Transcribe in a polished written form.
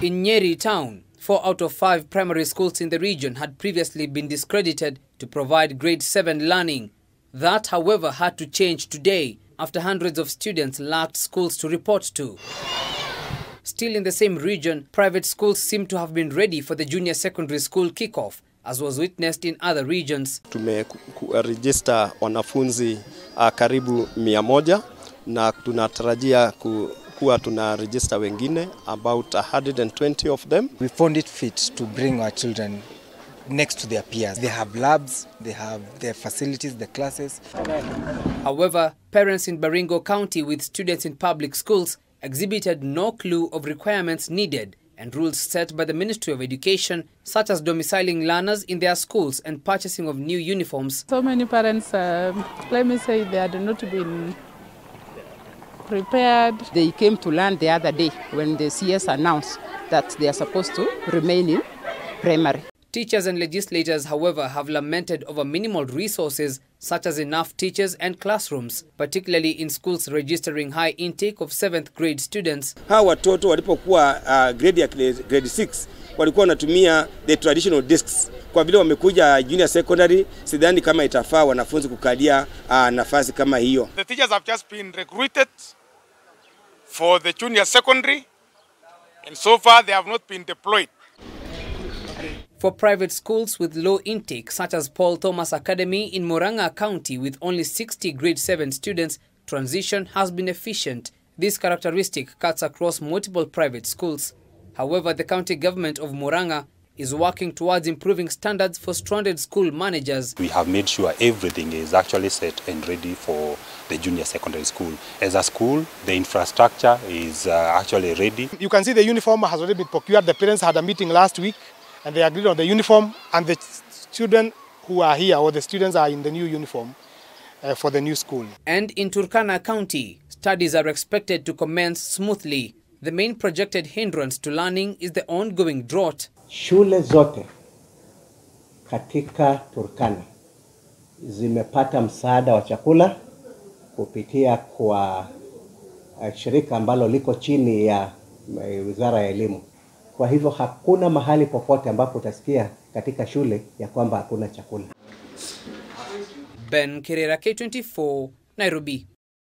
In Nyeri town, 4 out of 5 primary schools in the region had previously been discredited to provide grade 7 learning. That, however, had to change today after hundreds of students lacked schools to report to. Still in the same region, private schools seem to have been ready for the junior secondary school kickoff, as was witnessed in other regions. Tumeregister wanafunzi karibu 100 na tunatarajia kuwa tunaregister wengine about 120 of them. We found it fit to bring our children next to their peers. They have labs, they have their facilities, the classes. However, parents in Baringo County with students in public schools exhibited no clue of requirements needed and rules set by the Ministry of Education, such as domiciling learners in their schools and purchasing of new uniforms. So many parents, let me say, they had not been prepared. They came to learn the other day when the CS announced that they are supposed to remain in primary. Teachers and legislators, however, have lamented over minimal resources such as enough teachers and classrooms, particularly in schools registering high intake of 7th grade students. Hawa watoto walipokuwa grade 6 walikuwa wanatumia the traditional desks. Kwa vile wamekuja junior secondary, sidhani kama itafaa wanafunzi kukalia nafasi kama hiyo. The teachers have just been recruited for the junior secondary, and so far they have not been deployed. For private schools with low intake, such as Paul Thomas Academy in Murang'a County with only 60 grade 7 students, transition has been efficient. This characteristic cuts across multiple private schools. However, the county government of Murang'a is working towards improving standards for stranded school managers. We have made sure everything is actually set and ready for the junior secondary school. As a school, the infrastructure is actually ready. You can see the uniform has already been procured. The parents had a meeting last week and they agreed on the uniform, and the children who are here, or the students, are in the new uniform for the new school. And in Turkana County, studies are expected to commence smoothly. The main projected hindrance to learning is the ongoing drought. Shule zote katika Turkana zimepata msaada wa chakula kupitia kwa shirika ambalo liko chini ya Wizara ya Elimu. Kwa hivyo hakuna mahali popote ambapo utasikia katika shule ya kwamba hakuna chakula. Ben Kirera, K24, Nairobi.